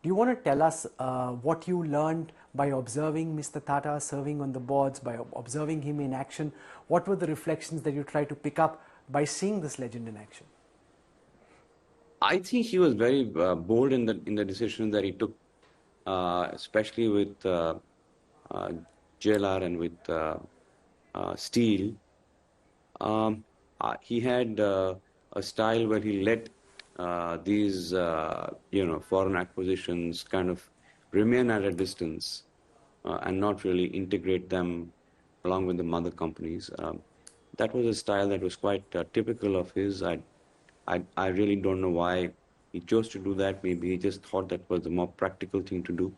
Do you want to tell us what you learned by observing Mr. Tata serving on the boards, by observing him in action? What were the reflections that you tried to pick up by seeing this legend in action? I think he was very bold in the decisions that he took, especially with JLR and with Steel. He had a style where he let these, foreign acquisitions kind of remain at a distance and not really integrate them along with the mother companies. That was a style that was quite typical of his. I really don't know why he chose to do that. Maybe he just thought that was the more practical thing to do.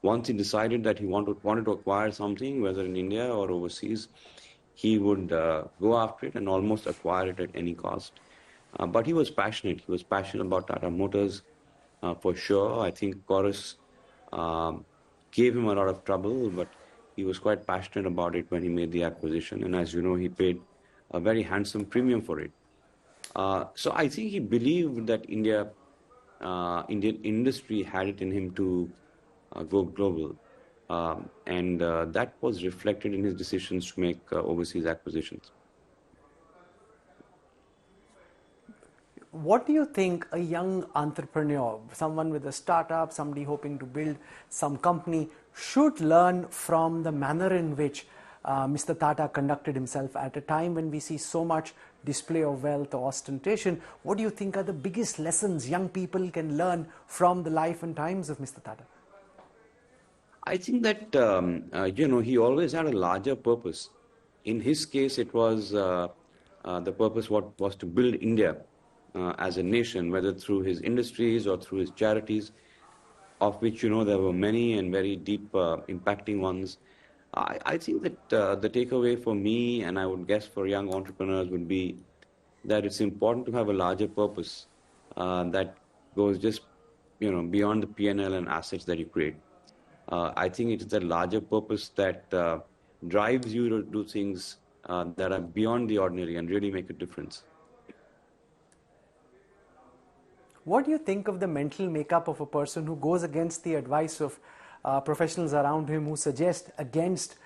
Once he decided that he wanted to acquire something, whether in India or overseas, he would go after it and almost acquire it at any cost. But he was passionate. He was passionate about Tata Motors for sure. I think Chorus gave him a lot of trouble, but he was quite passionate about it when he made the acquisition. And as you know, he paid a very handsome premium for it. So I think he believed that Indian industry had it in him to go global. And that was reflected in his decisions to make overseas acquisitions. What do you think a young entrepreneur, someone with a startup, somebody hoping to build some company, should learn from the manner in which Mr. Tata conducted himself at a time when we see so much display of wealth or ostentation? What do you think are the biggest lessons young people can learn from the life and times of Mr. Tata? I think that, he always had a larger purpose. In his case, it was the purpose was to build India as a nation, whether through his industries or through his charities, of which, there were many and very deep impacting ones. I think that the takeaway for me, and I would guess for young entrepreneurs, would be that it's important to have a larger purpose that goes just, beyond the P&L and assets that you create. I think it is a larger purpose that drives you to do things that are beyond the ordinary and really make a difference. What do you think of the mental makeup of a person who goes against the advice of professionals around him, who suggest against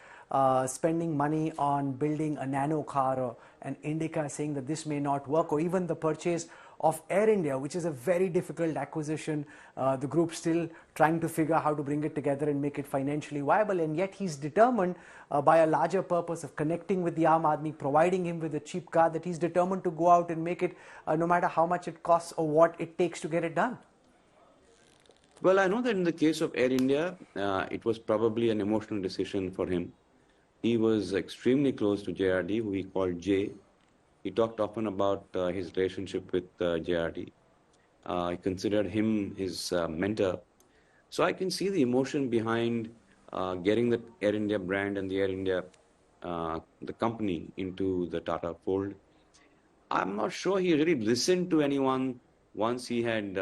spending money on building a nano car or an Indica, saying that this may not work, or even the purchase of Air India, which is a very difficult acquisition, the group still trying to figure out how to bring it together and make it financially viable, and yet he's determined by a larger purpose of connecting with the Aam Aadmi, providing him with a cheap car, that he's determined to go out and make it no matter how much it costs or what it takes to get it done. Well, I know that in the case of Air India, it was probably an emotional decision for him. He was extremely close to JRD, who he called Jay. He talked often about his relationship with JRD. He considered him his mentor. So I can see the emotion behind getting the Air India brand and the Air India, the company, into the Tata fold. I'm not sure he really listened to anyone once he had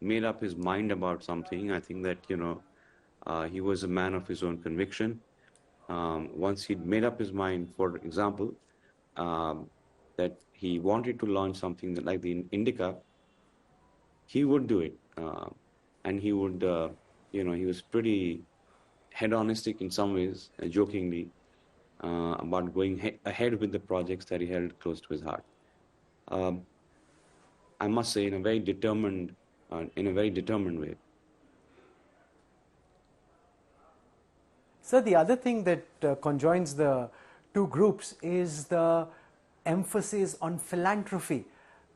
made up his mind about something. I think that, he was a man of his own conviction. Once he'd made up his mind, for example, that he wanted to launch something like the Indica, he would do it. And he would, he was pretty hedonistic in some ways, jokingly, about going ahead with the projects that he held close to his heart. I must say, in a very determined way. So the other thing that conjoins the two groups is the emphasis on philanthropy.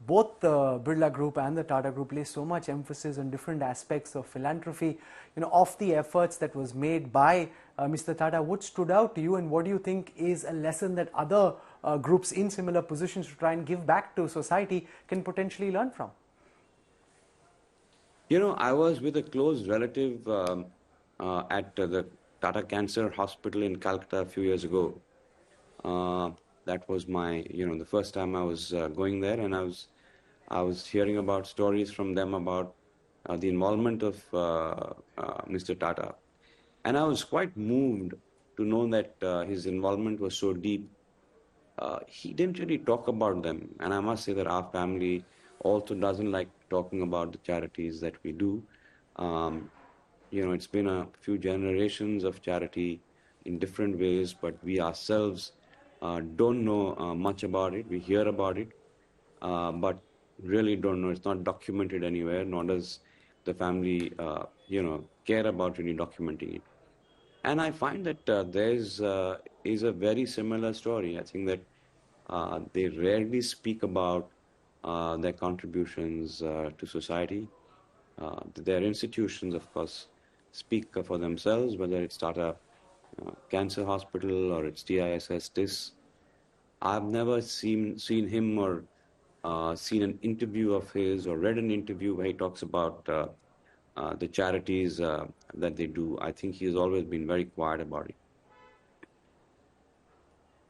Both the Birla Group and the Tata Group place so much emphasis on different aspects of philanthropy. Of the efforts that was made by Mr. Tata, what stood out to you, and what do you think is a lesson that other groups in similar positions to try and give back to society can potentially learn from? I was with a close relative at the Tata Cancer Hospital in Calcutta a few years ago. That was my, the first time I was going there, and I was hearing about stories from them about the involvement of Mr. Tata. And I was quite moved to know that his involvement was so deep. He didn't really talk about them. And I must say that our family also doesn't like talking about the charities that we do. Um, it's been a few generations of charity in different ways, but we ourselves don't know much about it. We hear about it, but really don't know. It's not documented anywhere, nor does the family, care about really documenting it. And I find that there's is a very similar story. I think that they rarely speak about their contributions to society. Their institutions, of course, speak for themselves, whether it's Tata Cancer Hospital or it's TISS. I've never seen him or seen an interview of his or read an interview where he talks about the charities that they do. I think he has always been very quiet about it.